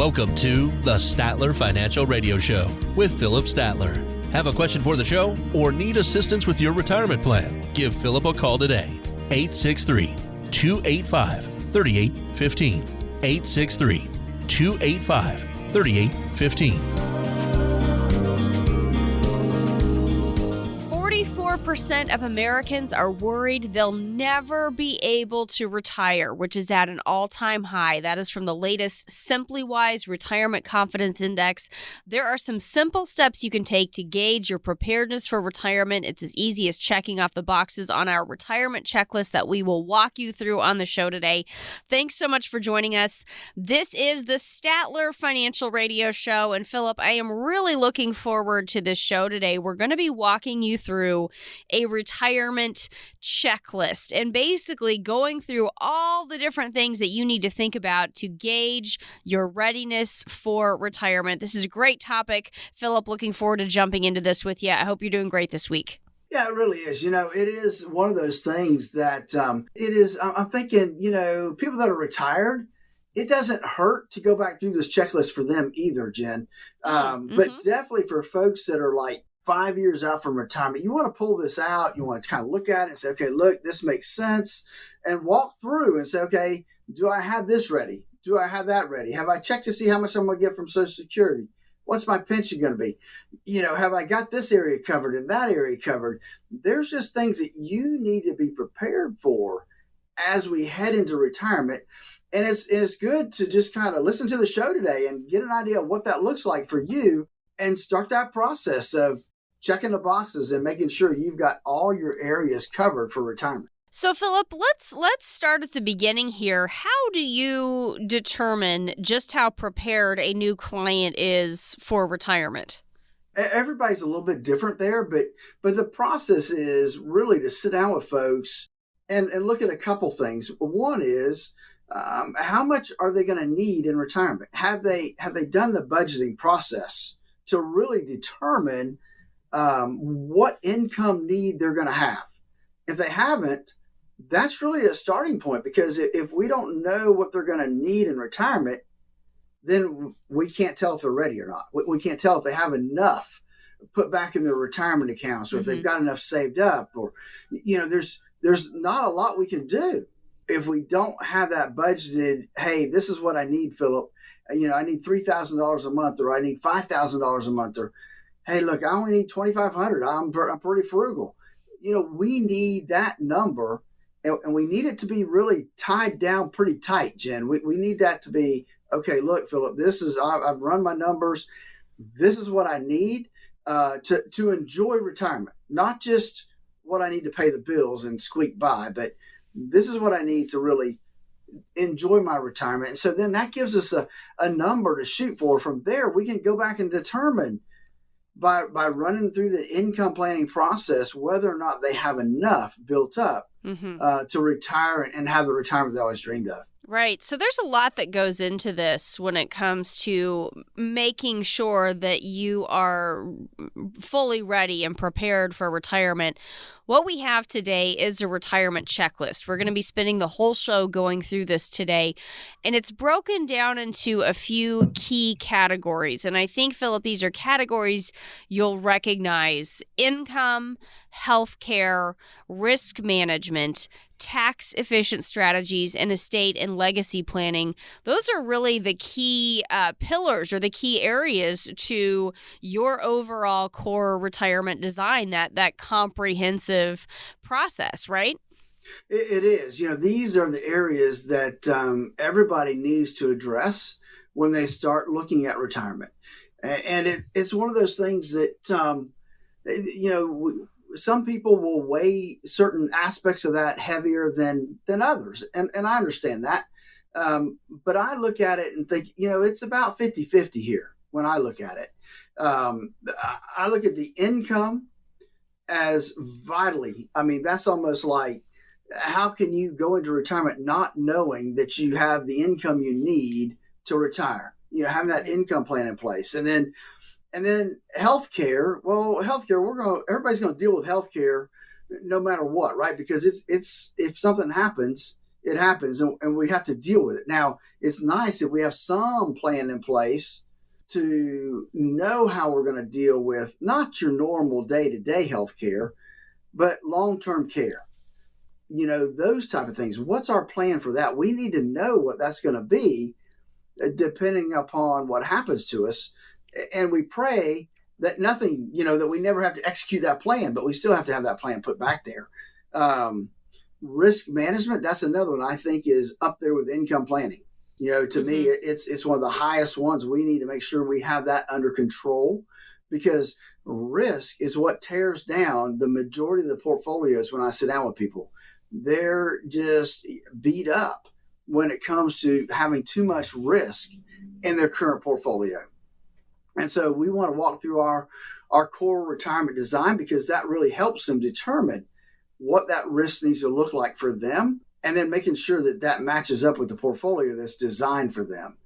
Welcome to the Statler Financial Radio Show with Philip Statler. Have a question for the show or need assistance with your retirement plan? Give Philip a call today. 863-285-3815. 863-285-3815. 44% of Americans are worried they'll never be able to retire, which is at an all-time high. That is from the latest SimplyWise Retirement Confidence Index. There are some simple steps you can take to gauge your preparedness for retirement. It's as easy as checking off the boxes on our retirement checklist that we will walk you through on the show today. Thanks so much for joining us. This is the Statler Financial Radio Show. And Philip, I am really looking forward to this show today. We're going to be walking you through a retirement checklist and basically going through all the different things that you need to think about to gauge your readiness for retirement. This is a great topic. Philip, looking forward to jumping into this with you. I hope you're doing great this week. Yeah, it really is. It is one of those things that I'm thinking, people that are retired, it doesn't hurt to go back through this checklist for them either, Jen. But definitely for folks that are like 5 years out from retirement, you want to pull this out. You want to kind of look at it and say, okay, look, this makes sense, and walk through and say, okay, do I have this ready? Do I have that ready? Have I checked to see how much I'm going to get from Social Security? What's my pension going to be? Have I got this area covered and that area covered? There's just things that you need to be prepared for as we head into retirement. And it's good to just kind of listen to the show today and get an idea of what that looks like for you and start that process of checking the boxes and making sure you've got all your areas covered for retirement. So, Philip, let's start at the beginning here. How do you determine just how prepared a new client is for retirement? Everybody's a little bit different there, but the process is really to sit down with folks and look at a couple things. One is how much are they going to need in retirement? Have they done the budgeting process to really determine what income need they're going to have? If they haven't, that's really a starting point, because if we don't know what they're going to need in retirement, then we can't tell if they're ready or not. We can't tell if they have enough put back in their retirement accounts, or if they've got enough saved up, or, there's not a lot we can do if we don't have that budgeted. Hey, this is what I need, Philip. I need $3,000 a month, or I need $5,000 a month, or, hey, look, I only need $2,500. I'm pretty frugal. We need that number, and we need it to be really tied down pretty tight, Jen. We need that to be, okay, look, Philip, I've run my numbers. This is what I need to enjoy retirement, not just what I need to pay the bills and squeak by, but this is what I need to really enjoy my retirement. And so then that gives us a number to shoot for. From there, we can go back and determine by running through the income planning process whether or not they have enough built up to retire and have the retirement they always dreamed of. Right. So there's a lot that goes into this when it comes to making sure that you are fully ready and prepared for retirement. What we have today is a retirement checklist. We're going to be spending the whole show going through this today, and it's broken down into a few key categories. And I think, Philip, these are categories you'll recognize: income, healthcare, risk management, tax-efficient strategies, and estate and legacy planning. Those are really the key pillars or the key areas to your overall core retirement design, that comprehensive process, right? It is. These are the areas that everybody needs to address when they start looking at retirement. And it's one of those things that, some people will weigh certain aspects of that heavier than others. And I understand that. But I look at it and think, it's about 50-50 here when I look at it. I look at the income as vitally. That's almost like, how can you go into retirement not knowing that you have the income you need to retire? Having that income plan in place. And then healthcare. Well, healthcare, everybody's going to deal with healthcare no matter what, right? Because it's if something happens, it happens, and we have to deal with it. Now, it's nice if we have some plan in place to know how we're going to deal with not your normal day-to-day health care, but long-term care. Those type of things. What's our plan for that? We need to know what that's going to be depending upon what happens to us. And we pray that nothing, that we never have to execute that plan, but we still have to have that plan put back there. Risk management, that's another one I think is up there with income planning. To me, it's one of the highest ones. We need to make sure we have that under control, because risk is what tears down the majority of the portfolios. When I sit down with people, they're just beat up when it comes to having too much risk in their current portfolio. And so we want to walk through our core retirement design, because that really helps them determine what that risk needs to look like for them, and then making sure that that matches up with the portfolio that's designed for them.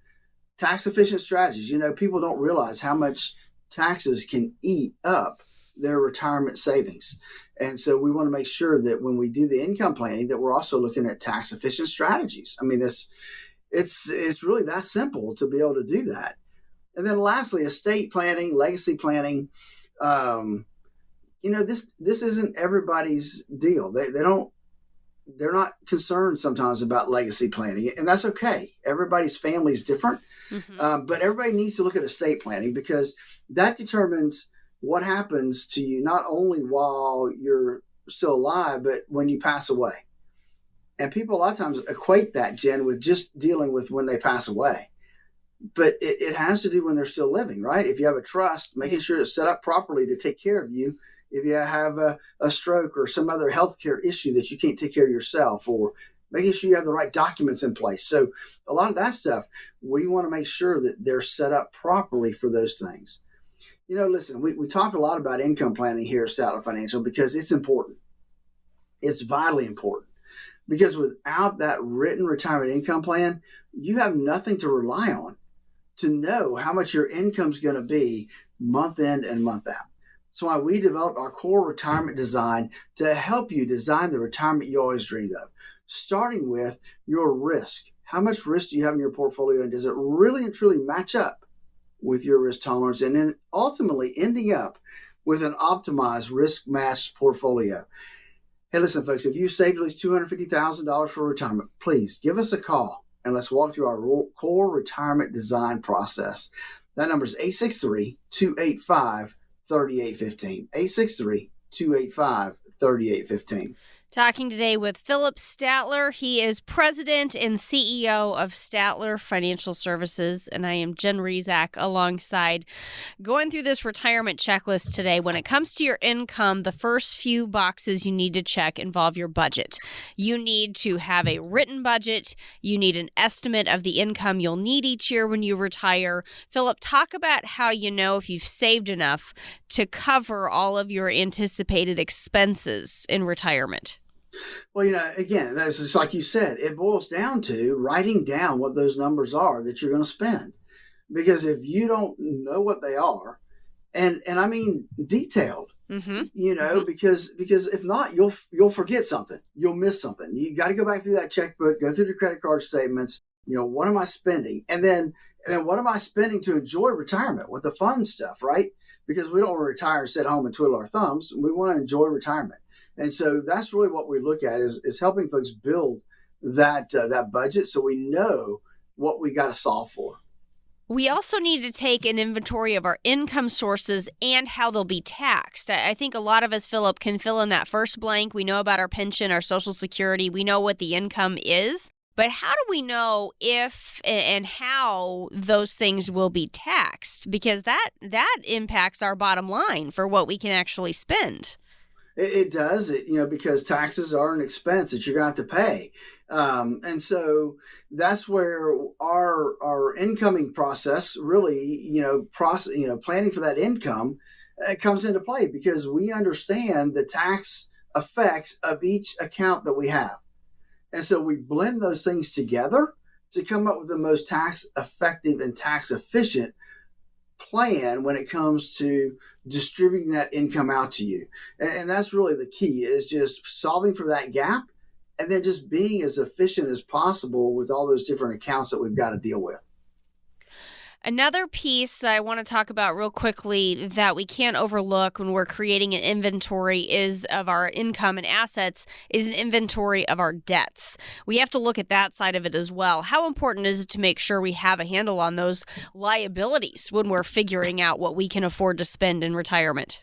Tax efficient strategies. People don't realize how much taxes can eat up their retirement savings. And so we want to make sure that when we do the income planning, that we're also looking at tax efficient strategies. I mean, it's really that simple to be able to do that. And then lastly, estate planning, legacy planning. This isn't everybody's deal. They're not concerned sometimes about legacy planning, and that's okay. Everybody's family is different, but everybody needs to look at estate planning, because that determines what happens to you not only while you're still alive, but when you pass away. And people a lot of times equate that, Jen, with just dealing with when they pass away. But it has to do when they're still living, right? If you have a trust, making sure it's set up properly to take care of you. If you have a stroke or some other healthcare issue that you can't take care of yourself, or making sure you have the right documents in place. So a lot of that stuff, we want to make sure that they're set up properly for those things. Listen, we talk a lot about income planning here at Statler Financial because it's important. It's vitally important, because without that written retirement income plan, you have nothing to rely on to know how much your income is going to be month in and month out. That's why we developed our core retirement design to help you design the retirement you always dreamed of, starting with your risk. How much risk do you have in your portfolio, and does it really and truly match up with your risk tolerance? And then ultimately ending up with an optimized risk-matched portfolio. Hey, listen, folks, if you saved at least $250,000 for retirement, please give us a call and let's walk through our core retirement design process. That number is 863-285-3815. 863-285-3815. Talking today with Philip Statler. He is president and CEO of Statler Financial Services, and I am Jen Rezac alongside, going through this retirement checklist today. When it comes to your income, the first few boxes you need to check involve your budget. You need to have a written budget. You need an estimate of the income you'll need each year when you retire. Philip, talk about how you know if you've saved enough to cover all of your anticipated expenses in retirement. Well, again, that's just like you said, it boils down to writing down what those numbers are that you're going to spend. Because if you don't know what they are, and I mean detailed, because if not, you'll forget something, you'll miss something. You got to go back through that checkbook, go through the credit card statements. What am I spending, and then what am I spending to enjoy retirement with the fun stuff, right? Because we don't want to retire and sit home and twiddle our thumbs. We want to enjoy retirement. And so that's really what we look at is helping folks build that budget, so we know what we got to solve for. We also need to take an inventory of our income sources and how they'll be taxed. I think a lot of us, Philip, can fill in that first blank. We know about our pension, our Social Security. We know what the income is. But how do we know if and how those things will be taxed? Because that impacts our bottom line for what we can actually spend. It does, because taxes are an expense that you're going to have to pay. And so that's where our incoming process really, planning for that income comes into play, because we understand the tax effects of each account that we have. And so we blend those things together to come up with the most tax effective and tax efficient plan when it comes to distributing that income out to you. And that's really the key, is just solving for that gap and then just being as efficient as possible with all those different accounts that we've got to deal with. Another piece that I want to talk about real quickly that we can't overlook when we're creating an inventory is of our income and assets is an inventory of our debts. We have to look at that side of it as well. How important is it to make sure we have a handle on those liabilities when we're figuring out what we can afford to spend in retirement?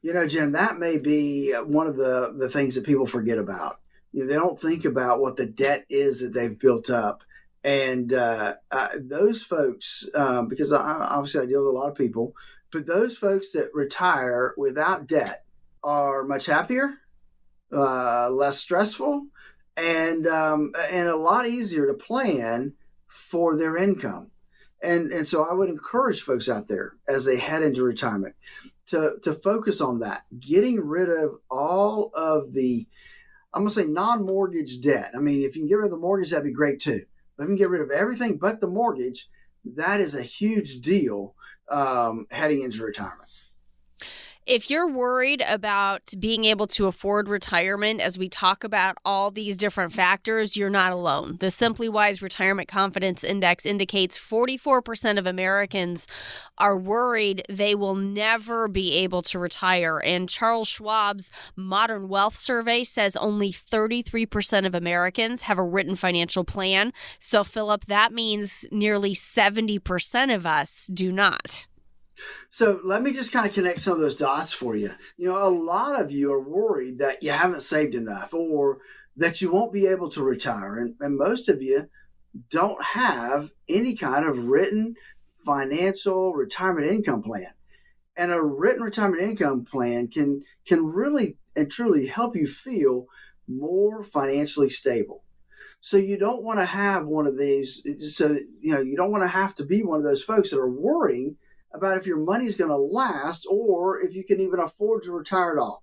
Jim, that may be one of the things that people forget about. They don't think about what the debt is that they've built up. And those folks, because obviously I deal with a lot of people, but those folks that retire without debt are much happier, less stressful, and a lot easier to plan for their income. And so I would encourage folks out there as they head into retirement to focus on that, getting rid of all of the, I'm going to say, non-mortgage debt. I mean, if you can get rid of the mortgage, that'd be great too. Let me get rid of everything but the mortgage. That is a huge deal heading into retirement. If you're worried about being able to afford retirement, as we talk about all these different factors, you're not alone. The Simply Wise Retirement Confidence Index indicates 44% of Americans are worried they will never be able to retire. And Charles Schwab's Modern Wealth Survey says only 33% of Americans have a written financial plan. So, Philip, that means nearly 70% of us do not. So let me just kind of connect some of those dots for you. A lot of you are worried that you haven't saved enough or that you won't be able to retire. And most of you don't have any kind of written financial retirement income plan. And a written retirement income plan can really and truly help you feel more financially stable. So you don't want to have one of these. So, you don't want to have to be one of those folks that are worrying about if your money's going to last or if you can even afford to retire at all.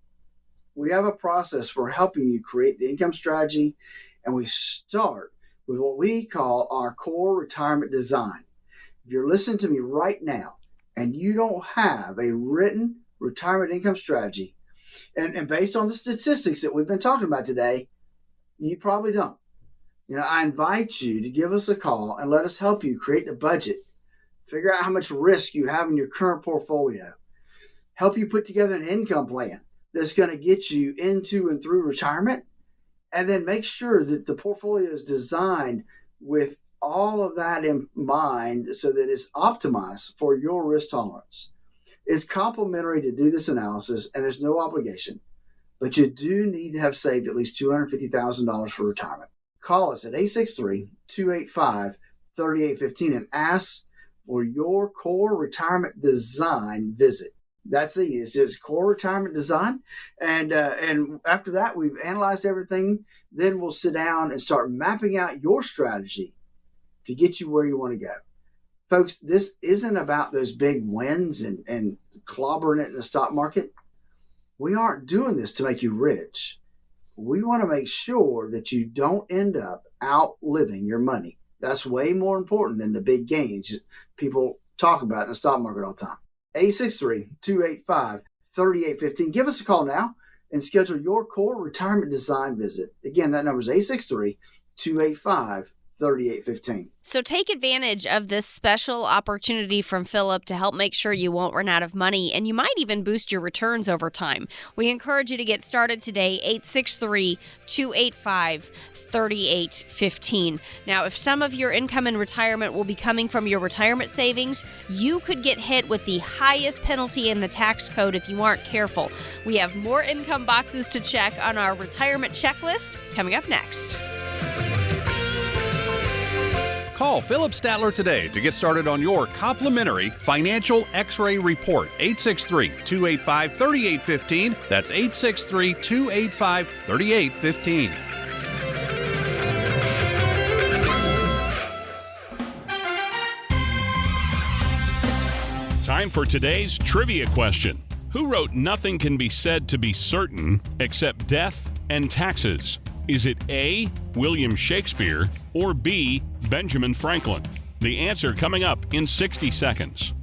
We have a process for helping you create the income strategy, and we start with what we call our core retirement design. If you're listening to me right now and you don't have a written retirement income strategy, and based on the statistics that we've been talking about today, you probably don't. I invite you to give us a call and let us help you create the budget. Figure out how much risk you have in your current portfolio. Help you put together an income plan that's going to get you into and through retirement. And then make sure that the portfolio is designed with all of that in mind so that it's optimized for your risk tolerance. It's complimentary to do this analysis, and there's no obligation. But you do need to have saved at least $250,000 for retirement. Call us at 863-285-3815 and ask for your core retirement design visit. That's it's just core retirement design. And after that, we've analyzed everything. Then we'll sit down and start mapping out your strategy to get you where you want to go. Folks, this isn't about those big wins and clobbering it in the stock market. We aren't doing this to make you rich. We want to make sure that you don't end up outliving your money. That's way more important than the big gains people talk about in the stock market all the time. 863-285-3815. Give us a call now and schedule your core retirement design visit. Again, that number is 863-285-3815. So take advantage of this special opportunity from Philip to help make sure you won't run out of money, and you might even boost your returns over time. We encourage you to get started today, 863-285-3815. Now, if some of your income in retirement will be coming from your retirement savings, you could get hit with the highest penalty in the tax code if you aren't careful. We have more income boxes to check on our retirement checklist coming up next. Call Philip Statler today to get started on your complimentary financial x-ray report. 863-285-3815. That's 863-285-3815. Time for today's trivia question. Who wrote "Nothing can be said to be certain except death and taxes"? Is it A, William Shakespeare, or B, Benjamin Franklin? The answer coming up in 60 seconds.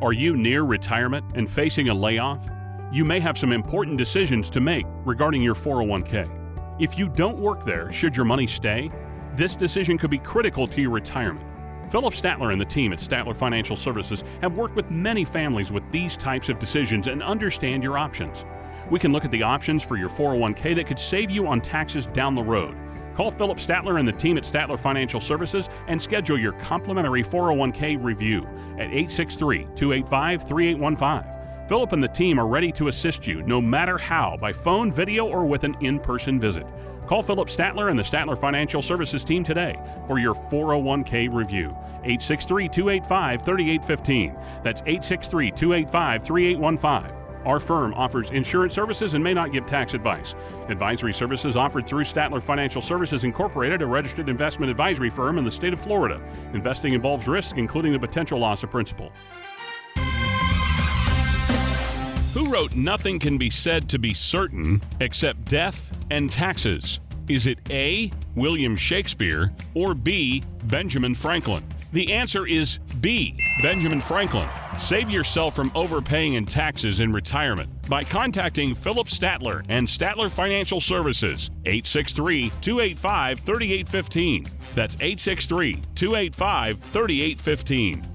Are you near retirement and facing a layoff? You may have some important decisions to make regarding your 401k. If you don't work there, should your money stay? This decision could be critical to your retirement. Philip Statler and the team at Statler Financial Services have worked with many families with these types of decisions and understand your options. We can look at the options for your 401k that could save you on taxes down the road. Call Philip Statler and the team at Statler Financial Services and schedule your complimentary 401k review at 863-285-3815. Philip and the team are ready to assist you no matter how, by phone, video, or with an in-person visit. Call Philip Statler and the Statler Financial Services team today for your 401k review. 863-285-3815. That's 863-285-3815. Our firm offers insurance services and may not give tax advice. Advisory services offered through Statler Financial Services Incorporated, a registered investment advisory firm in the state of Florida. Investing involves risk, including the potential loss of principal. Who wrote "Nothing can be said to be certain except death and taxes"? Is it A, William Shakespeare, or B, Benjamin Franklin? The answer is B, Benjamin Franklin. Save yourself from overpaying in taxes in retirement by contacting Philip Statler and Statler Financial Services, 863-285-3815. That's 863-285-3815.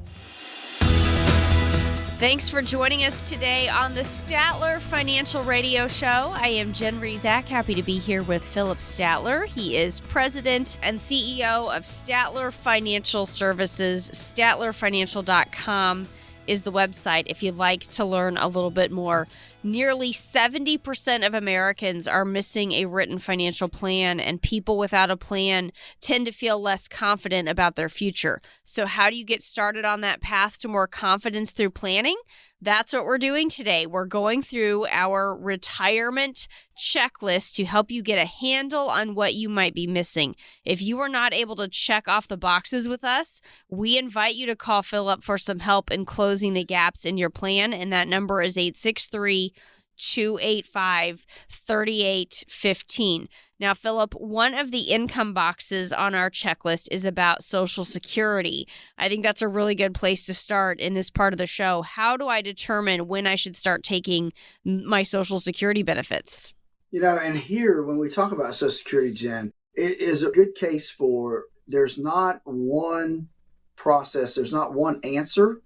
Thanks for joining us today on the Statler Financial Radio Show. I am Jen Rezac, happy to be here with Philip Statler. He is president and CEO of Statler Financial Services. StatlerFinancial.com is the website if you'd like to learn a little bit more. Nearly 70% of Americans are missing a written financial plan, and people without a plan tend to feel less confident about their future. So how do you get started on that path to more confidence through planning? That's what we're doing today. We're going through our retirement checklist to help you get a handle on what you might be missing. If you are not able to check off the boxes with us, we invite you to call Philip for some help in closing the gaps in your plan, and that number is 863-285-3815. Now, Philip, one of the income boxes on our checklist is about Social Security. I think that's a really good place to start in this part of the show. How do I determine when I should start taking my Social Security benefits? And here, when we talk about Social Security, Jen, it is a good case for there's not one process, there's not one answer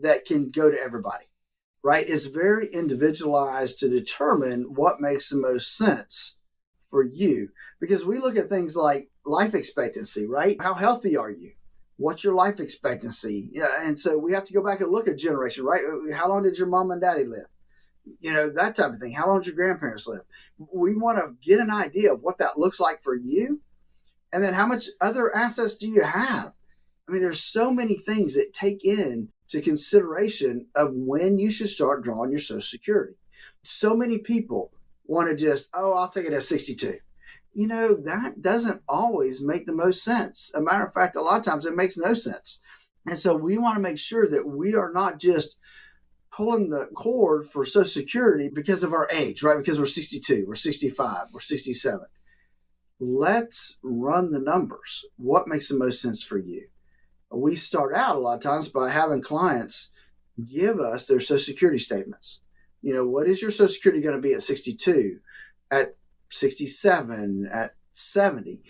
that can go to everybody, right? It's very individualized to determine what makes the most sense for you, because we look at things like life expectancy, right? How healthy are you? What's your life expectancy? Yeah, and so we have to go back and look at generation, right? How long did your mom and daddy live? That type of thing. How long did your grandparents live? We want to get an idea of what that looks like for you. And then how much other assets do you have? I mean, there's so many things that take into consideration of when you should start drawing your Social Security. So many people want to just, I'll take it at 62. That doesn't always make the most sense. A matter of fact, a lot of times it makes no sense. And so we want to make sure that we are not just pulling the cord for Social Security because of our age, right? Because we're 62, we're 65, we're 67. Let's run the numbers. What makes the most sense for you? We start out a lot of times by having clients give us their Social Security statements. What is your Social Security going to be at 62, at 67, at 70?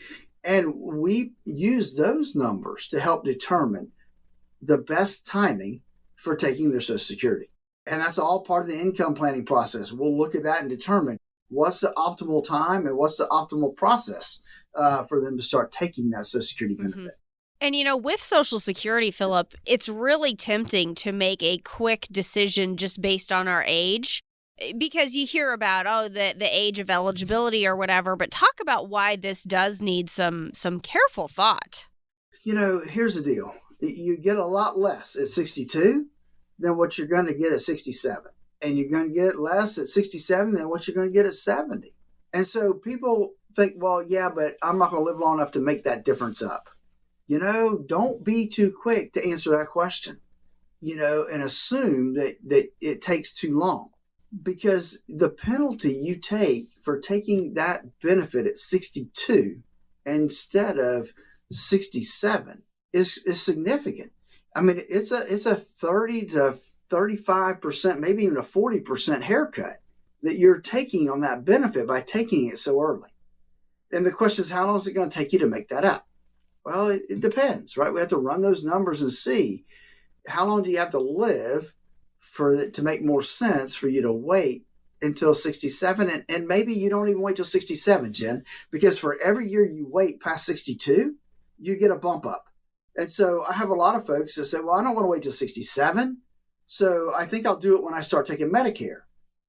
And we use those numbers to help determine the best timing for taking their Social Security. And that's all part of the income planning process. We'll look at that and determine what's the optimal time and what's the optimal process for them to start taking that Social Security benefit. Mm-hmm. And, with Social Security, Philip, it's really tempting to make a quick decision just based on our age, because you hear about, the age of eligibility or whatever, but talk about why this does need some careful thought. Here's the deal. You get a lot less at 62 than what you're going to get at 67. And you're going to get less at 67 than what you're going to get at 70. And so people think, well, yeah, but I'm not going to live long enough to make that difference up. Don't be too quick to answer that question, and assume that it takes too long, because the penalty you take for taking that benefit at 62 instead of 67 is significant. I mean, it's a 30 to 35%, maybe even a 40% haircut that you're taking on that benefit by taking it so early. And the question is, how long is it going to take you to make that up? Well, it depends, right? We have to run those numbers and see how long do you have to live for it to make more sense for you to wait until 67. And maybe you don't even wait till 67, Jen, because for every year you wait past 62, you get a bump up. And so I have a lot of folks that say, well, I don't want to wait till 67. So I think I'll do it when I start taking Medicare,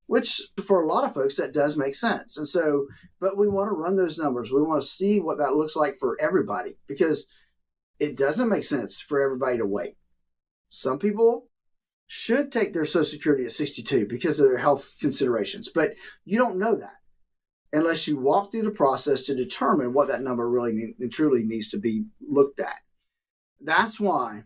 which for a lot of folks, that does make sense. And so, but we want to run those numbers. We want to see what that looks like for everybody, because it doesn't make sense for everybody to wait. Some people should take their Social Security at 62 because of their health considerations, but you don't know that unless you walk through the process to determine what that number really truly needs to be looked at. That's why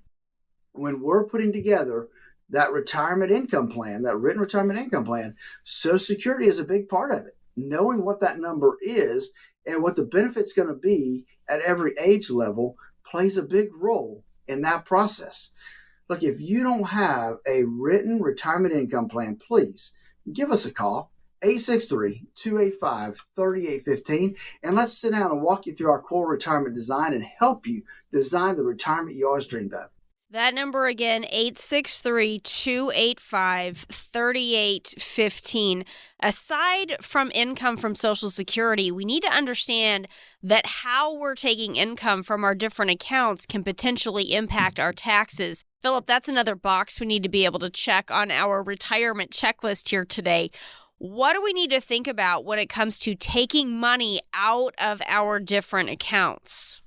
when we're putting together that retirement income plan, that written retirement income plan, Social Security is a big part of it. Knowing what that number is and what the benefit's going to be at every age level plays a big role in that process. Look, if you don't have a written retirement income plan, please give us a call, 863-285-3815, and let's sit down and walk you through our core retirement design and help you design the retirement you always dreamed of. That number again, 863-285-3815. Aside from income from Social Security, we need to understand that how we're taking income from our different accounts can potentially impact our taxes. Philip, that's another box we need to be able to check on our retirement checklist here today. What do we need to think about when it comes to taking money out of our different accounts?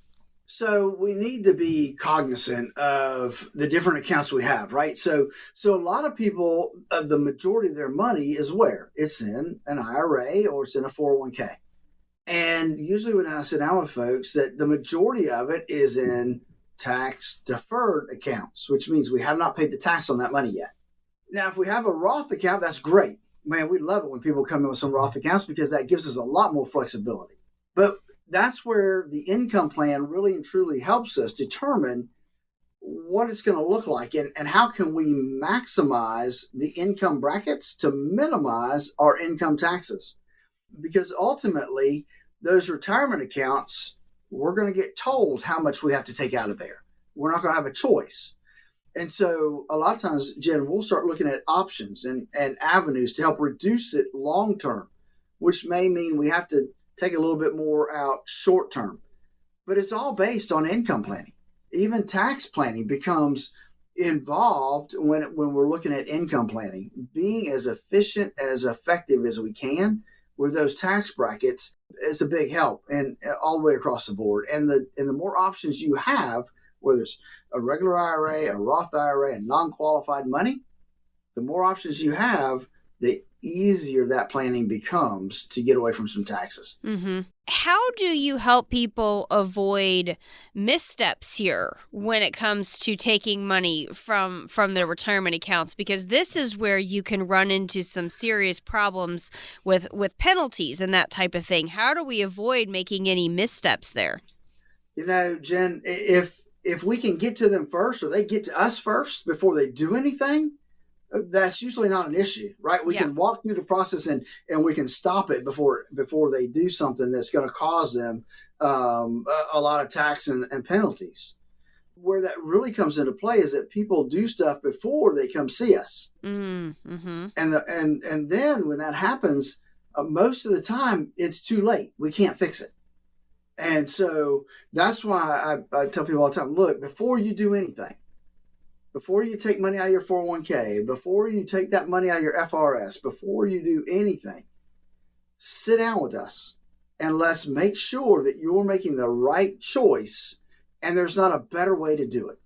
So we need to be cognizant of the different accounts we have, right? So a lot of people, the majority of their money is where? It's in an IRA or it's in a 401k. And usually when I sit down with folks, that the majority of it is in tax deferred accounts, which means we have not paid the tax on that money yet. Now, if we have a Roth account, that's great. Man, we love it when people come in with some Roth accounts because that gives us a lot more flexibility. But that's where the income plan really and truly helps us determine what it's going to look like and how can we maximize the income brackets to minimize our income taxes. Because ultimately, those retirement accounts, we're going to get told how much we have to take out of there. We're not going to have a choice. And so a lot of times, Jen, we'll start looking at options and avenues to help reduce it long term, which may mean we have to take a little bit more out short term. But it's all based on income planning. Even tax planning becomes involved when we're looking at income planning. Being as efficient, as effective as we can with those tax brackets is a big help, and all the way across the board. And the more options you have, whether it's a regular IRA, a Roth IRA, and non-qualified money, the more options you have, the easier that planning becomes to get away from some taxes. Mm-hmm. How do you help people avoid missteps here when it comes to taking money from their retirement accounts? Because this is where you can run into some serious problems with penalties and that type of thing. How do we avoid making any missteps there? You know, Jen, if we can get to them first or they get to us first before they do anything, that's usually not an issue, right? We can walk through the process and we can stop it before they do something that's going to cause them a lot of tax and penalties. Where that really comes into play is that people do stuff before they come see us. Mm-hmm. And then when that happens, most of the time it's too late. We can't fix it. And so that's why I tell people all the time, look, before you do anything, before you take money out of your 401k, before you take that money out of your FRS, before you do anything, sit down with us and let's make sure that you're making the right choice and there's not a better way to do it.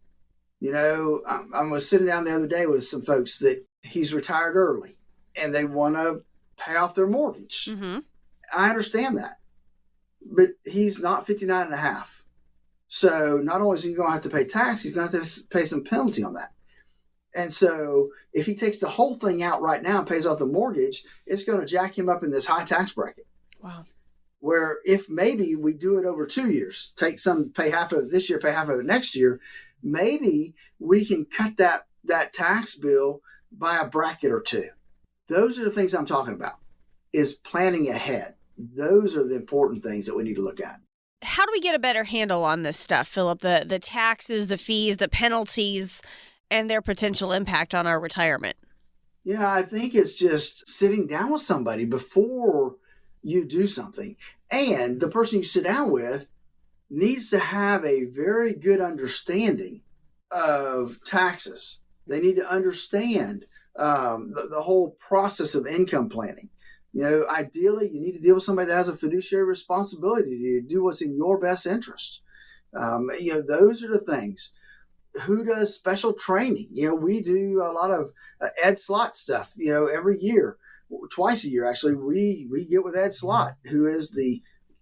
You know, I was sitting down the other day with some folks that he's retired early and they want to pay off their mortgage. Mm-hmm. I understand that, but he's not 59 and a half. So not only is he going to have to pay tax, he's going to have to pay some penalty on that. And so if he takes the whole thing out right now and pays off the mortgage, it's going to jack him up in this high tax bracket. Wow. Where if maybe we do it over 2 years, take some, pay half of it this year, pay half of it next year, maybe we can cut that tax bill by a bracket or two. Those are the things I'm talking about, is planning ahead. Those are the important things that we need to look at. How do we get a better handle on this stuff, Philip? The taxes, the fees, the penalties, and their potential impact on our retirement? I think it's just sitting down with somebody before you do something. And the person you sit down with needs to have a very good understanding of taxes. They need to understand the whole process of income planning. Ideally, you need to deal with somebody that has a fiduciary responsibility to do what's in your best interest. Those are the things. Who does special training? We do a lot of Ed Slott stuff, every year, twice a year, actually. We get with Ed Slott, who is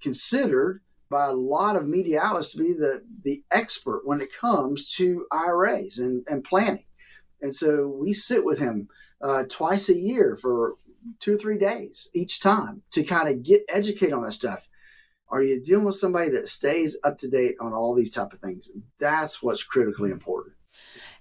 considered by a lot of media outlets to be the expert when it comes to IRAs and planning. And so we sit with him twice a year for 2 or 3 days each time to kind of get educated on that stuff. Are you dealing with somebody that stays up to date on all these type of things? That's what's critically important.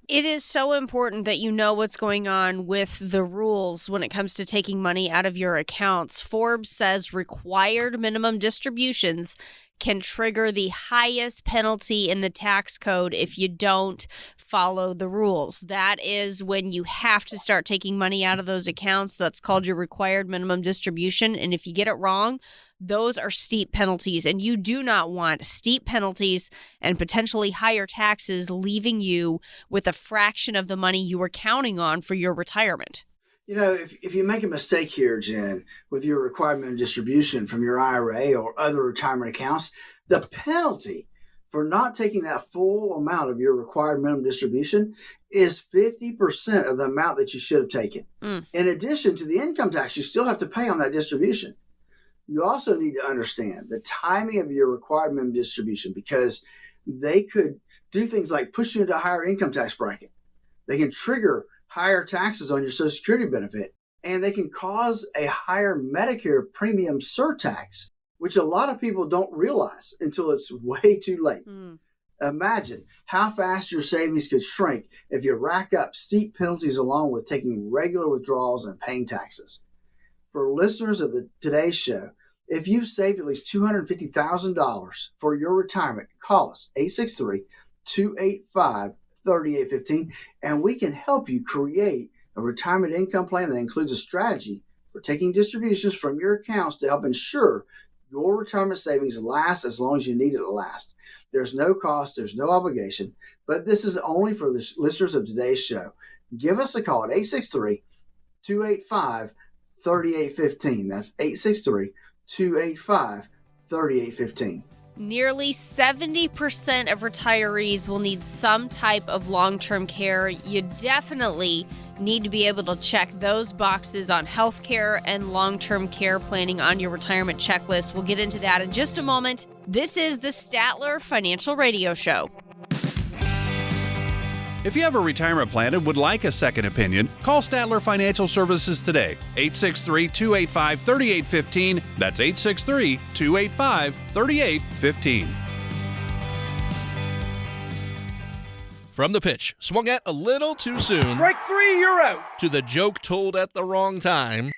It is so important that you know what's going on with the rules when it comes to taking money out of your accounts. Forbes says required minimum distributions can trigger the highest penalty in the tax code if you don't follow the rules. That is when you have to start taking money out of those accounts. That's called your required minimum distribution. And if you get it wrong, those are steep penalties. And you do not want steep penalties and potentially higher taxes leaving you with a fraction of the money you were counting on for your retirement. If you make a mistake here, Jen, with your required minimum distribution from your IRA or other retirement accounts, the penalty for not taking that full amount of your required minimum distribution is 50% of the amount that you should have taken. In addition to the income tax you still have to pay on that distribution. You also need to understand the timing of your required minimum distribution, because they could do things like push you into a higher income tax bracket. They can trigger higher taxes on your Social Security benefit, and they can cause a higher Medicare premium surtax, which a lot of people don't realize until it's way too late. Imagine how fast your savings could shrink if you rack up steep penalties along with taking regular withdrawals and paying taxes. For listeners of today's show, if you've saved at least $250,000 for your retirement, call us 863-285-3815, and we can help you create a retirement income plan that includes a strategy for taking distributions from your accounts to help ensure your retirement savings last as long as you need it to last. There's no cost, there's no obligation, but this is only for the listeners of today's show. Give us a call at 863-285-3815. That's 863-285-3815. Nearly 70% of retirees will need some type of long-term care. You definitely need to be able to check those boxes on healthcare and long-term care planning on your retirement checklist. We'll get into that in just a moment. This is the Statler Financial Radio Show. If you have a retirement plan and would like a second opinion, call Statler Financial Services today. 863-285-3815. That's 863-285-3815. From the pitch, swung at a little too soon. Strike three, you're out. To the joke told at the wrong time.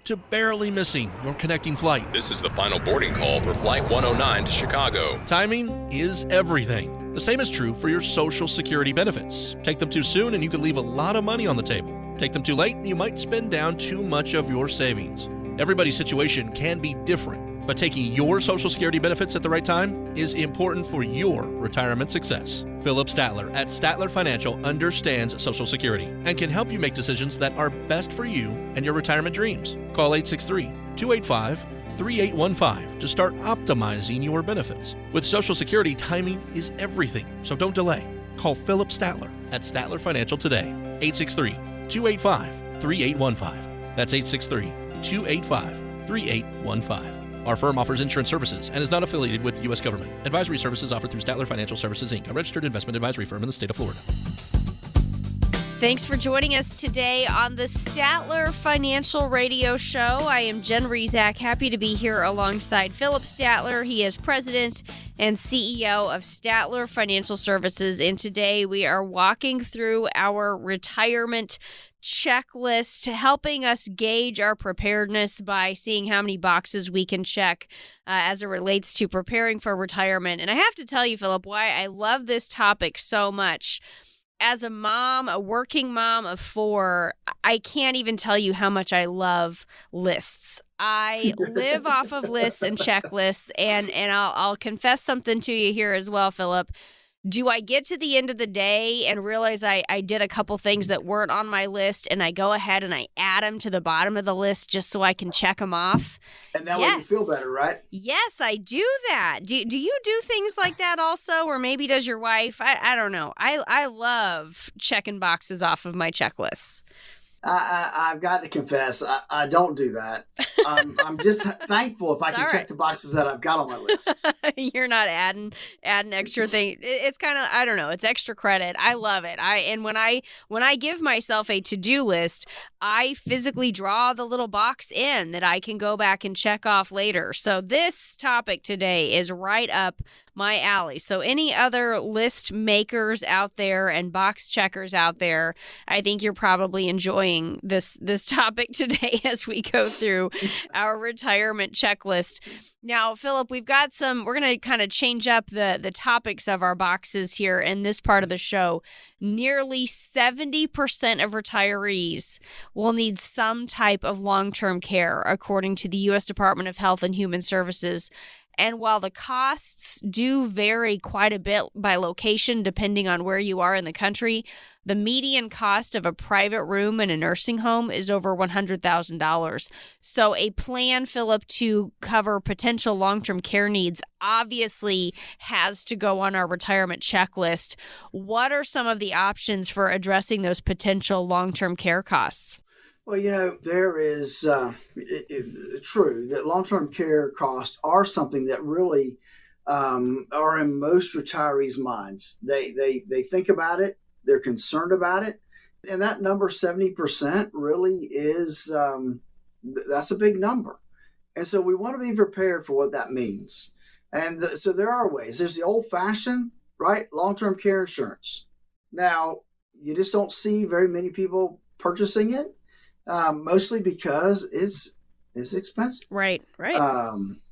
To barely missing your connecting flight. This is the final boarding call for Flight 109 to Chicago. Timing is everything. The same is true for your Social Security benefits. Take them too soon and you could leave a lot of money on the table. Take them too late and you might spend down too much of your savings. Everybody's situation can be different, but taking your Social Security benefits at the right time is important for your retirement success. Philip Statler at Statler Financial understands Social Security and can help you make decisions that are best for you and your retirement dreams. Call 863-285-3815 to start optimizing your benefits. With Social Security, timing is everything, so don't delay. Call Philip Statler at Statler Financial today. 863-285-3815. That's 863-285-3815. Our firm offers insurance services and is not affiliated with the U.S. government. Advisory services offered through Statler Financial Services, Inc., a registered investment advisory firm in the state of Florida. Thanks for joining us today on the Statler Financial Radio Show. I am Jen Rezac, happy to be here alongside Philip Statler. He is president and CEO of Statler Financial Services, and today we are walking through our retirement checklist, helping us gauge our preparedness by seeing how many boxes we can check as it relates to preparing for retirement. And I have to tell you, Philip, why I love this topic so much. As a mom, a working mom of 4, I can't even tell you how much I love lists. I live off of lists and checklists, and I'll confess something to you here as well, Philip. Do I get to the end of the day and realize I did a couple things that weren't on my list, and I go ahead and I add them to the bottom of the list just so I can check them off? And that way you feel better, right? Yes, I do that. Do you do things like that also? Or maybe does your wife? I don't know. I love checking boxes off of my checklists. I've got to confess, I don't do that. I'm just thankful if I can check the boxes that I've got on my list. You're not adding extra thing. It's kind of, I don't know, it's extra credit. I love it. And when I give myself a to-do list, I physically draw the little box in that I can go back and check off later. So this topic today is right up my alley. So any other list makers out there and box checkers out there, I think you're probably enjoying this topic today as we go through our retirement checklist. Now, Philip, we're going to kind of change up the topics of our boxes here in this part of the show. Nearly 70% of retirees will need some type of long-term care, according to the U.S. Department of Health and Human Services. And while the costs do vary quite a bit by location, depending on where you are in the country, the median cost of a private room in a nursing home is over $100,000. So a plan, Philip, to cover potential long-term care needs obviously has to go on our retirement checklist. What are some of the options for addressing those potential long-term care costs? Well, there is true that long-term care costs are something that really are in most retirees' minds. They think about it, they're concerned about it, and that number 70% really is that's a big number. And so we want to be prepared for what that means. And so there are ways. There's the old-fashioned, right, long-term care insurance. Now, you just don't see very many people purchasing it. Mostly because it's expensive. Right.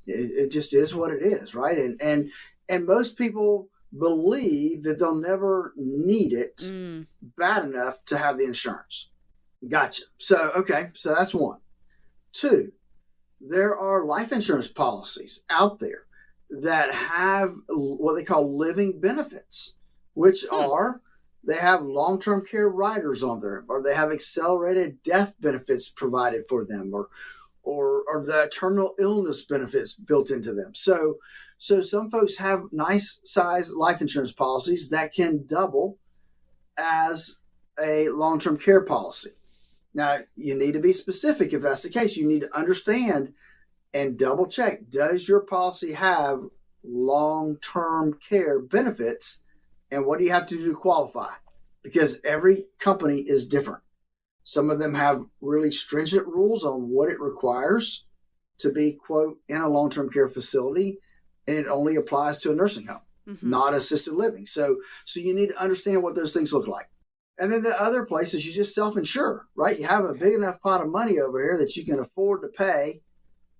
It just is what it is, right? And most people believe that they'll never need it bad enough to have the insurance. Gotcha. So that's one. 2, there are life insurance policies out there that have what they call living benefits, which are they have long-term care riders on there, or they have accelerated death benefits provided for them, or the terminal illness benefits built into them. So some folks have nice size life insurance policies that can double as a long-term care policy. Now, you need to be specific if that's the case. You need to understand and double check, does your policy have long-term care benefits? And what do you have to do to qualify? Because every company is different. Some of them have really stringent rules on what it requires to be, quote, in a long-term care facility, and it only applies to a nursing home, not assisted living. So you need to understand what those things look like. And then the other places, you just self-insure, right? You have a big enough pot of money over here that you can afford to pay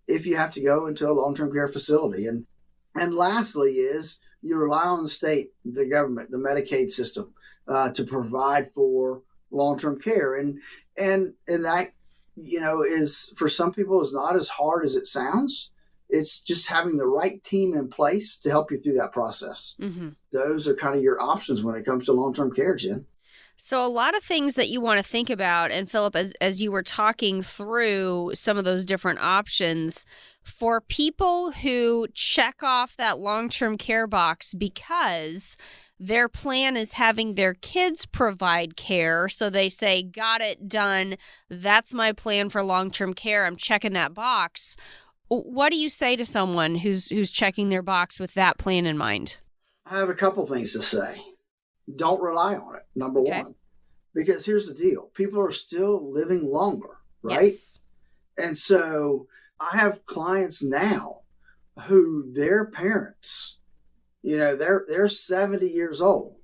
if you have to go into a long-term care facility. And lastly is you rely on the state, the government, the Medicaid system to provide for long-term care. And that, is for some people is not as hard as it sounds. It's just having the right team in place to help you through that process. Those are kind of your options when it comes to long-term care, Jen. So a lot of things that you want to think about, and Philip, as you were talking through some of those different options, for people who check off that long-term care box because their plan is having their kids provide care, so they say, got it done, that's my plan for long-term care, I'm checking that box. What do you say to someone who's checking their box with that plan in mind? I have a couple things to say. Don't rely on it, number one. Because here's the deal. People are still living longer, right? Yes. And so I have clients now who their parents, they're 70 years old.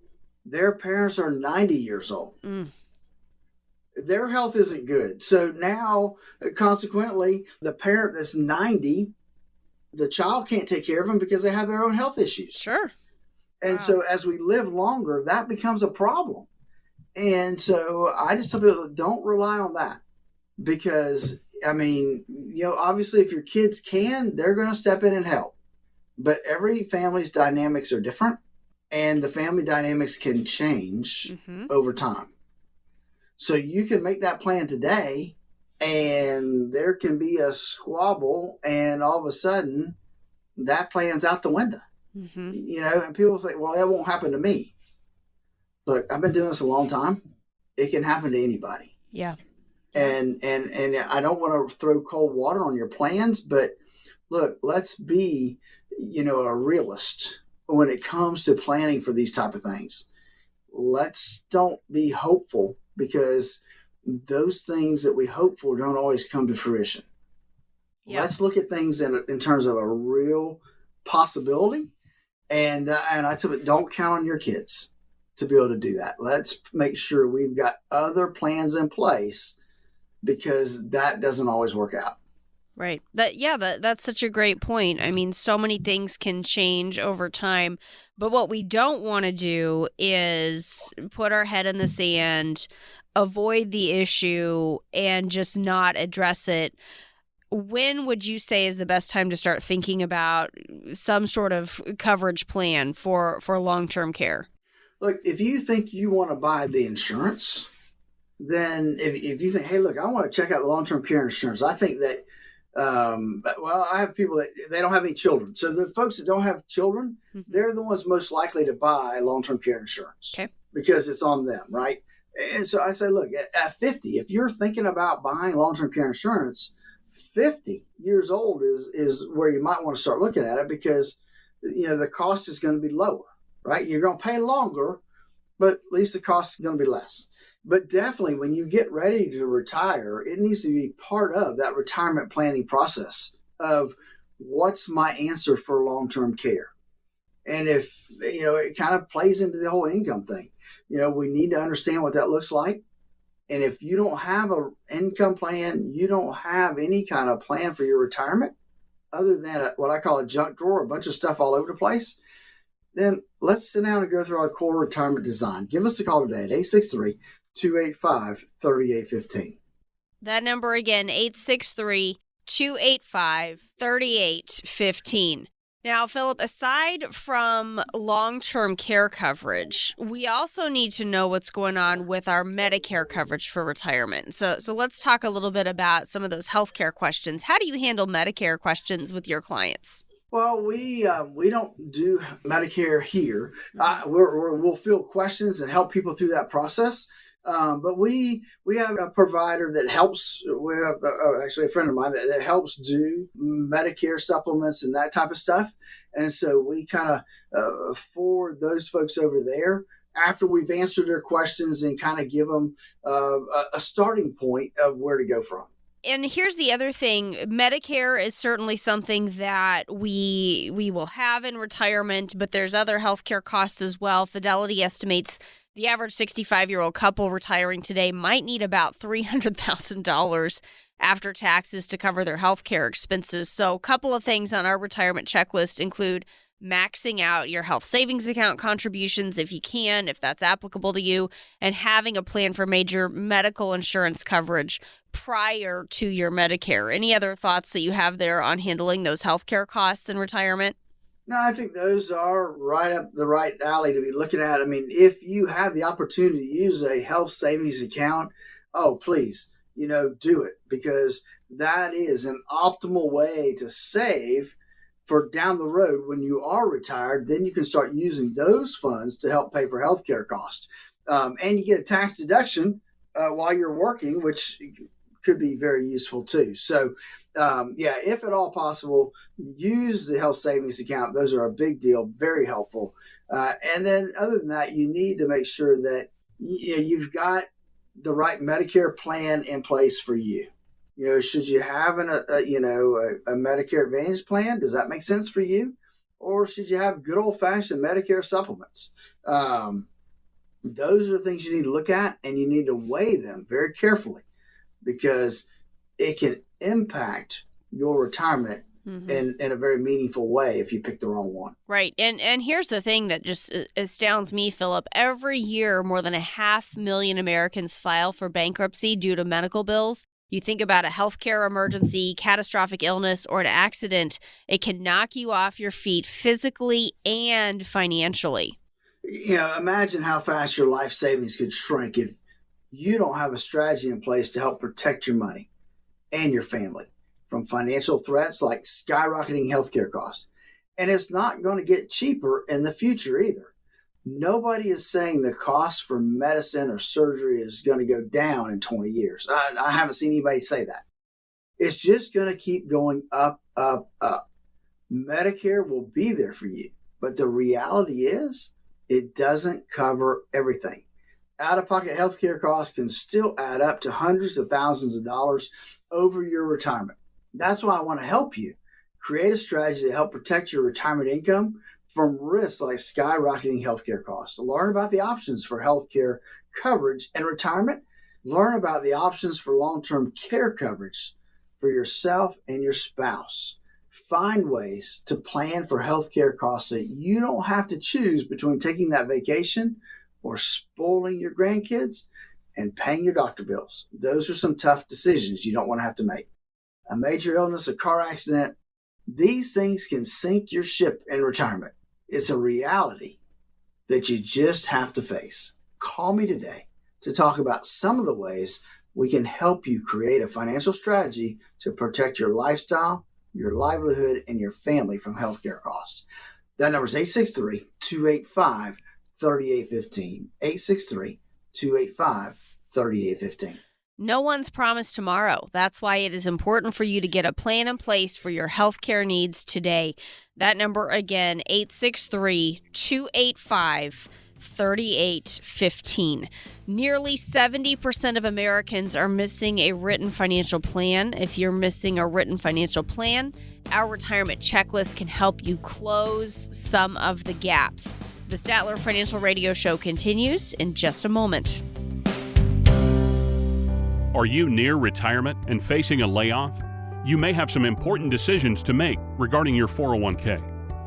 Their parents are 90 years old. Their health isn't good. So now, consequently, the parent that's 90, the child can't take care of them because they have their own health issues. Sure. And so as we live longer, that becomes a problem. And so I just tell people, don't rely on that. Because, obviously if your kids can, they're going to step in and help. But every family's dynamics are different. And the family dynamics can change over time. So you can make that plan today, and there can be a squabble, and all of a sudden that plan's out the window. And people think, well, that won't happen to me. Look, I've been doing this a long time. It can happen to anybody. Yeah. And I don't want to throw cold water on your plans, but look, let's be, a realist when it comes to planning for these type of things. Let's don't be hopeful, because those things that we hope for don't always come to fruition. Yeah. Let's look at things in terms of a real possibility. And I tell you, don't count on your kids to be able to do that. Let's make sure we've got other plans in place, because that doesn't always work out. Right. That's such a great point. I mean, so many things can change over time, but what we don't want to do is put our head in the sand, avoid the issue, and just not address it. When would you say is the best time to start thinking about some sort of coverage plan for long-term care? Look, if you think you want to buy the insurance, then if you think, hey, look, I want to check out the long-term care insurance, I think that, I have people that they don't have any children. So the folks that don't have children, they're the ones most likely to buy long-term care insurance because it's on them, right? And so I say, look, at 50, if you're thinking about buying long-term care insurance, 50 years old is where you might want to start looking at it, because, the cost is going to be lower, right? You're going to pay longer, but at least the cost is going to be less. But definitely when you get ready to retire, it needs to be part of that retirement planning process of what's my answer for long-term care. And if, it kind of plays into the whole income thing, we need to understand what that looks like. And if you don't have an income plan, you don't have any kind of plan for your retirement, other than what I call a junk drawer, a bunch of stuff all over the place, then let's sit down and go through our core retirement design. Give us a call today at 863-285-3815. That number again, 863-285-3815. Now, Philip, aside from long-term care coverage, we also need to know what's going on with our Medicare coverage for retirement. So let's talk a little bit about some of those healthcare questions. How do you handle Medicare questions with your clients? Well, we don't do Medicare here. We'll field questions and help people through that process. But we have a provider that helps. We have actually a friend of mine that helps do Medicare supplements and that type of stuff. And so we kind of forward those folks over there after we've answered their questions and kind of give them a starting point of where to go from. And here's the other thing. Medicare is certainly something that we will have in retirement, but there's other healthcare costs as well. Fidelity estimates the average 65-year-old couple retiring today might need about $300,000 after taxes to cover their healthcare expenses. So a couple of things on our retirement checklist include maxing out your health savings account contributions if you can, if that's applicable to you, and having a plan for major medical insurance coverage prior to your Medicare. Any other thoughts that you have there on handling those healthcare costs in retirement? No, I think those are right up the right alley to be looking at. I mean, if you have the opportunity to use a health savings account, please, do it, because that is an optimal way to save for down the road when you are retired. Then you can start using those funds to help pay for healthcare costs. And you get a tax deduction while you're working, which could be very useful too. So, if at all possible, use the health savings account. Those are a big deal, very helpful. And then other than that, you need to make sure that you've got the right Medicare plan in place for you? Should you have a Medicare Advantage plan? Does that make sense for you? Or should you have good old-fashioned Medicare supplements? Those are the things you need to look at, and you need to weigh them very carefully because it can impact your retirement in a very meaningful way if you pick the wrong one. Right. And here's the thing that just astounds me, Philip. Every year, more than 500,000 Americans file for bankruptcy due to medical bills. You think about a healthcare emergency, catastrophic illness, or an accident, it can knock you off your feet physically and financially. Imagine how fast your life savings could shrink if you don't have a strategy in place to help protect your money and your family from financial threats like skyrocketing healthcare costs. And it's not going to get cheaper in the future either. Nobody is saying the cost for medicine or surgery is going to go down in 20 years. I haven't seen anybody say that. It's just going to keep going up, up, up. Medicare will be there for you. But the reality is it doesn't cover everything. Out-of-pocket healthcare costs can still add up to hundreds of thousands of dollars over your retirement. That's why I want to help you create a strategy to help protect your retirement income from risks like skyrocketing healthcare costs. Learn about the options for healthcare coverage and retirement. Learn about the options for long-term care coverage for yourself and your spouse. Find ways to plan for healthcare costs that you don't have to choose between taking that vacation or spoiling your grandkids and paying your doctor bills. Those are some tough decisions you don't want to have to make. A major illness, a car accident, these things can sink your ship in retirement. It's a reality that you just have to face. Call me today to talk about some of the ways we can help you create a financial strategy to protect your lifestyle, your livelihood, and your family from healthcare costs. That number is 863-285-3815. 863-285-3815. No one's promised tomorrow. That's why it is important for you to get a plan in place for your healthcare needs today. That number again, 863-285-3815. Nearly 70% of Americans are missing a written financial plan. If you're missing a written financial plan, our retirement checklist can help you close some of the gaps. The Statler Financial Radio Show continues in just a moment. Are you near retirement and facing a layoff? You may have some important decisions to make regarding your 401k.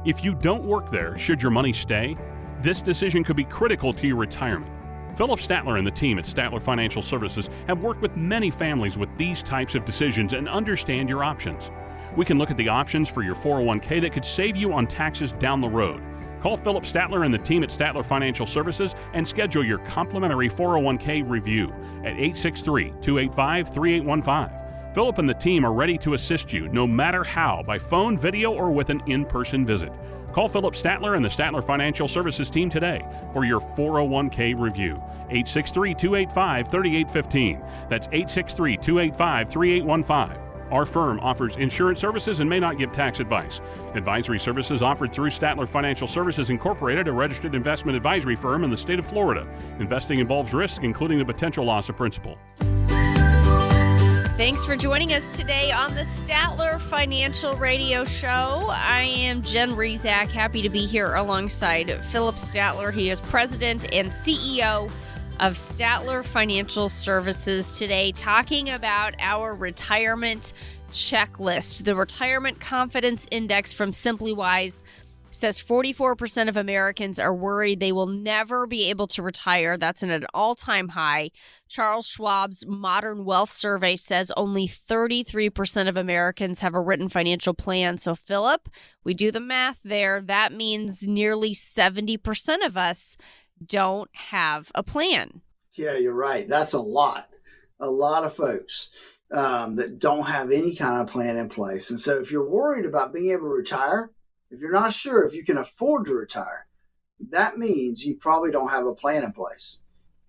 If you don't work there, should your money stay? This decision could be critical to your retirement. Philip Statler and the team at Statler Financial Services have worked with many families with these types of decisions and understand your options. We can look at the options for your 401k that could save you on taxes down the road. Call Philip Statler and the team at Statler Financial Services and schedule your complimentary 401k review at 863-285-3815. Philip and the team are ready to assist you no matter how, by phone, video, or with an in-person visit. Call Philip Statler and the Statler Financial Services team today for your 401k review. 863-285-3815. That's 863-285-3815. Our firm offers insurance services and may not give tax advice. Advisory services offered through Statler Financial Services Incorporated, a registered investment advisory firm in the state of Florida. Investing involves risk, including the potential loss of principal. Thanks for joining us today on the Statler Financial Radio Show. I am Jen Rezac, happy to be here alongside Philip Statler. He is president and CEO of Statler Financial Services today, talking about our retirement checklist. The Retirement Confidence Index from SimplyWise says 44% of Americans are worried they will never be able to retire. That's at an all-time high. Charles Schwab's Modern Wealth Survey says only 33% of Americans have a written financial plan. So, Philip, we do the math there. That means nearly 70% of us don't have a plan. Yeah, you're right. That's a lot of folks that don't have any kind of plan in place. And so if you're worried about being able to retire, if you're not sure if you can afford to retire, that means you probably don't have a plan in place.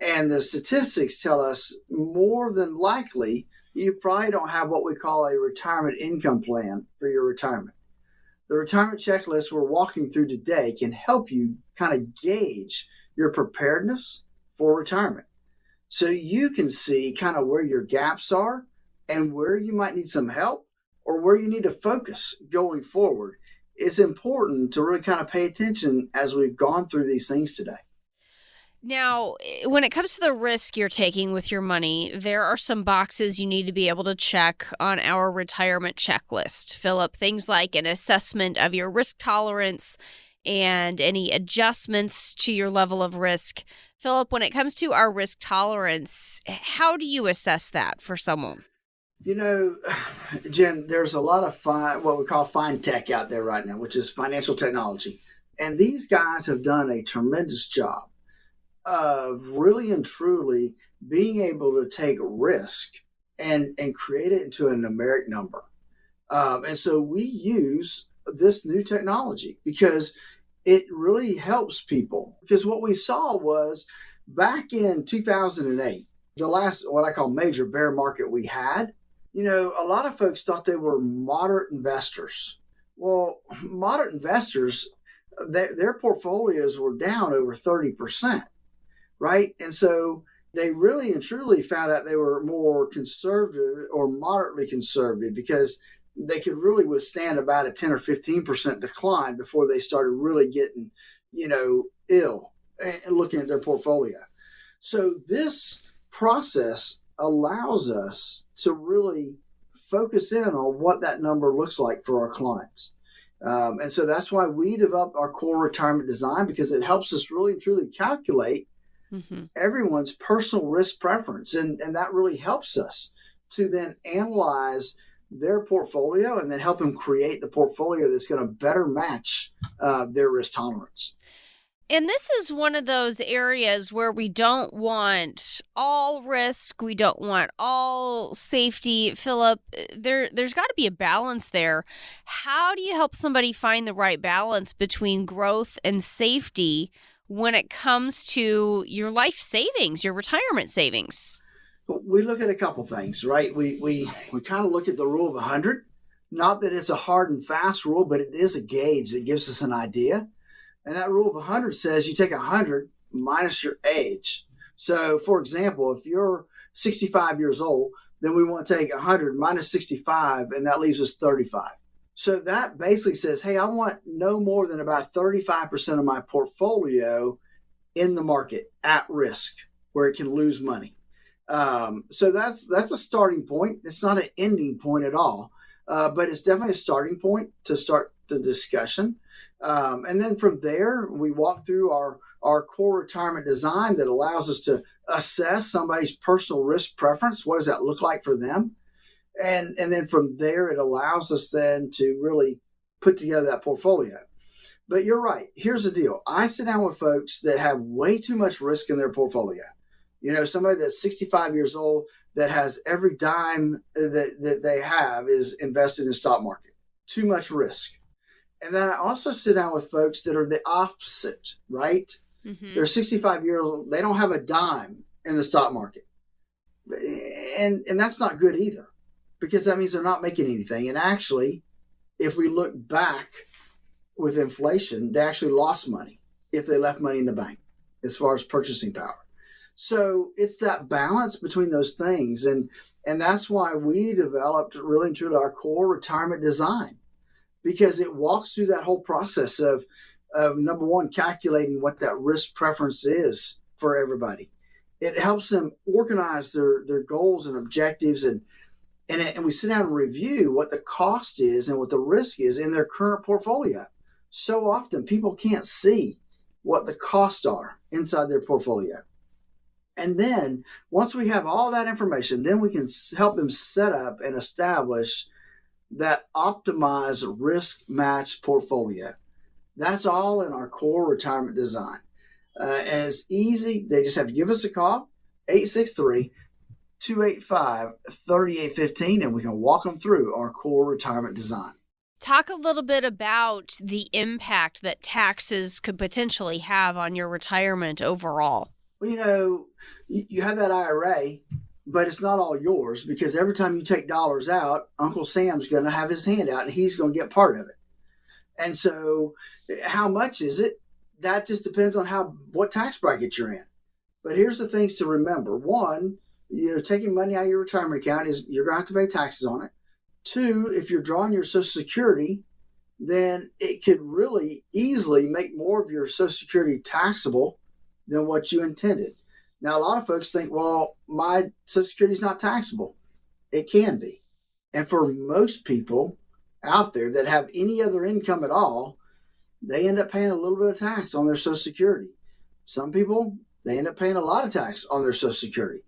And the statistics tell us more than likely you probably don't have what we call a retirement income plan for your retirement. The retirement checklist we're walking through today can help you kind of gauge your preparedness for retirement. So you can see kind of where your gaps are and where you might need some help or where you need to focus going forward. It's important to really kind of pay attention as we've gone through these things today. Now, when it comes to the risk you're taking with your money, there are some boxes you need to be able to check on our retirement checklist. Philip, things like an assessment of your risk tolerance and any adjustments to your level of risk. Philip, when it comes to our risk tolerance, how do you assess that for someone? You know, Jen, there's a lot of what we call fine tech out there right now, which is financial technology. And these guys have done a tremendous job of really and truly being able to take risk and create it into a numeric number. And so we use this new technology because it really helps people. Because what we saw was back in 2008, the last what I call major bear market we had, you know, a lot of folks thought they were moderate investors. Well, moderate investors, their portfolios were down over 30%, right? And so they really and truly found out they were more conservative or moderately conservative because they could really withstand about a 10 or 15% decline before they started really getting, you know, ill and looking at their portfolio. So this process allows us to really focus in on what that number looks like for our clients. And so that's why we developed our core retirement design, because it helps us really and truly calculate everyone's personal risk preference. And that really helps us to then analyze their portfolio and then help them create the portfolio that's going to better match their risk tolerance. And this is one of those areas where we don't want all risk. We don't want all safety. Philip, there's got to be a balance there. How do you help somebody find the right balance between growth and safety when it comes to your life savings, your retirement savings? We look at a couple things, right? We kind of look at the rule of 100. Not that it's a hard and fast rule, but it is a gauge that gives us an idea. And that rule of 100 says you take 100 minus your age. So, for example, if you're 65 years old, then we want to take 100 minus 65, and that leaves us 35. So that basically says, hey, I want no more than about 35% of my portfolio in the market at risk where it can lose money. So that's a starting point. It's not an ending point at all, but it's definitely a starting point to start the discussion. And then from there, we walk through our core retirement design that allows us to assess somebody's personal risk preference. What does that look like for them? And then from there, it allows us then to really put together that portfolio. But you're right. Here's the deal. I sit down with folks that have way too much risk in their portfolio. You know, somebody that's 65 years old that has every dime that they have is invested in the stock market. Too much risk. And then I also sit down with folks that are the opposite, right? They're 65 years old. They don't have a dime in the stock market. And that's not good either, because that means they're not making anything. And actually, if we look back with inflation, they actually lost money if they left money in the bank as far as purchasing power. So it's that balance between those things. And that's why we developed really and truly our core retirement design, because it walks through that whole process of number one, calculating what that risk preference is for everybody. It helps them organize their goals and objectives, and we sit down and review what the cost is and what the risk is in their current portfolio. So often people can't see what the costs are inside their portfolio. And then once we have all that information, then we can help them set up and establish that optimized risk match portfolio. That's all in our core retirement design. And it's easy. They just have to give us a call, 863-285-3815, and we can walk them through our core retirement design. Talk a little bit about the impact that taxes could potentially have on your retirement overall. Well, you know, you have that IRA, but it's not all yours, because every time you take dollars out, Uncle Sam's going to have his hand out and he's going to get part of it. And so how much is it? That just depends on what tax bracket you're in. But here's the things to remember. One, taking money out of your retirement account is you're going to have to pay taxes on it. Two, if you're drawing your Social Security, then it could really easily make more of your Social Security taxable than what you intended. Now, a lot of folks think, well, my Social Security is not taxable. It can be. And for most people out there that have any other income at all, they end up paying a little bit of tax on their Social Security. Some people, they end up paying a lot of tax on their Social Security.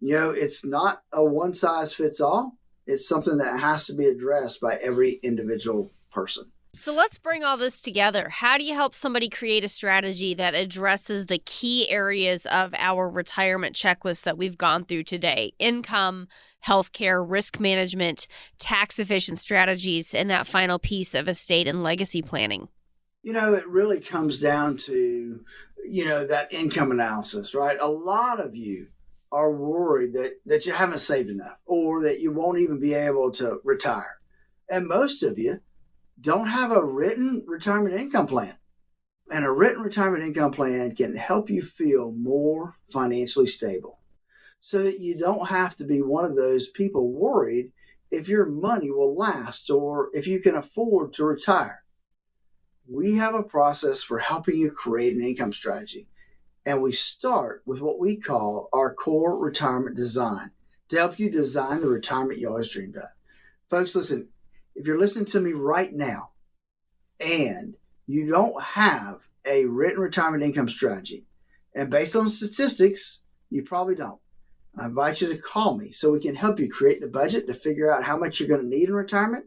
It's not a one size fits all. It's something that has to be addressed by every individual person. So let's bring all this together. How do you help somebody create a strategy that addresses the key areas of our retirement checklist that we've gone through today? Income, healthcare, risk management, tax-efficient strategies, and that final piece of estate and legacy planning. It really comes down to, that income analysis, right? A lot of you are worried that you haven't saved enough or that you won't even be able to retire. And most of you don't have a written retirement income plan. And a written retirement income plan can help you feel more financially stable so that you don't have to be one of those people worried if your money will last or if you can afford to retire. We have a process for helping you create an income strategy. And we start with what we call our core retirement design to help you design the retirement you always dreamed of. Folks, listen, if you're listening to me right now and you don't have a written retirement income strategy, and based on statistics, you probably don't, I invite you to call me so we can help you create the budget to figure out how much you're going to need in retirement,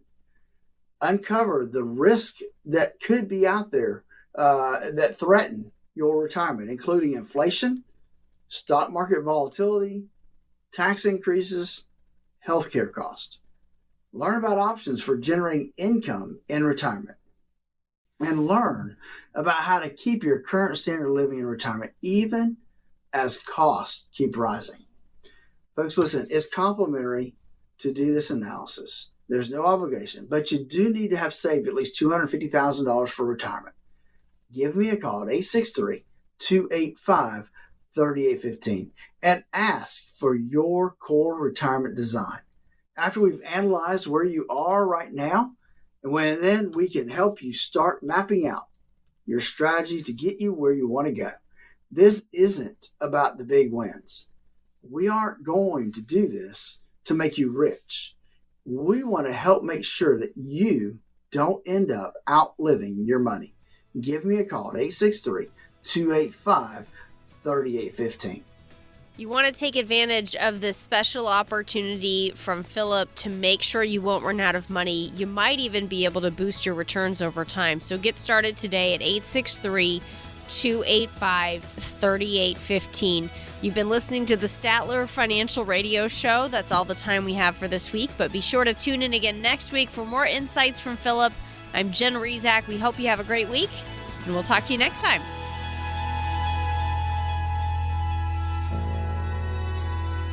uncover the risk that could be out there that threaten your retirement, including inflation, stock market volatility, tax increases, healthcare costs. Learn about options for generating income in retirement, and learn about how to keep your current standard of living in retirement even as costs keep rising. Folks, listen, it's complimentary to do this analysis. There's no obligation, but you do need to have saved at least $250,000 for retirement. Give me a call at 863-285-3815 and ask for your core retirement design. After we've analyzed where you are right now, and then we can help you start mapping out your strategy to get you where you want to go. This isn't about the big wins. We aren't going to do this to make you rich. We want to help make sure that you don't end up outliving your money. Give me a call at 863-285-3815. You want to take advantage of this special opportunity from Philip to make sure you won't run out of money. You might even be able to boost your returns over time. So get started today at 863-285-3815. You've been listening to the Statler Financial Radio Show. That's all the time we have for this week, but be sure to tune in again next week for more insights from Philip. I'm Jen Rezac. We hope you have a great week, and we'll talk to you next time.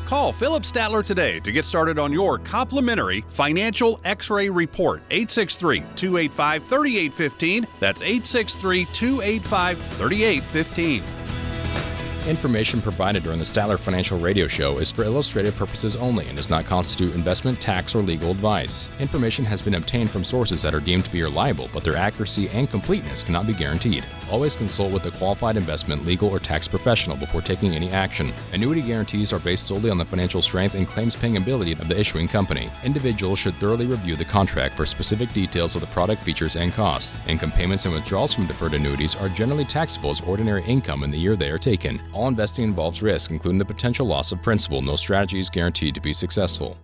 Call Philip Statler today to get started on your complimentary financial X-ray report. 863-285-3815. That's 863-285-3815. Information provided during the Statler Financial Radio Show is for illustrative purposes only and does not constitute investment, tax, or legal advice. Information has been obtained from sources that are deemed to be reliable, but their accuracy and completeness cannot be guaranteed. Always consult with a qualified investment, legal, or tax professional before taking any action. Annuity guarantees are based solely on the financial strength and claims-paying ability of the issuing company. Individuals should thoroughly review the contract for specific details of the product features and costs. Income payments and withdrawals from deferred annuities are generally taxable as ordinary income in the year they are taken. All investing involves risk, including the potential loss of principal. No strategy is guaranteed to be successful.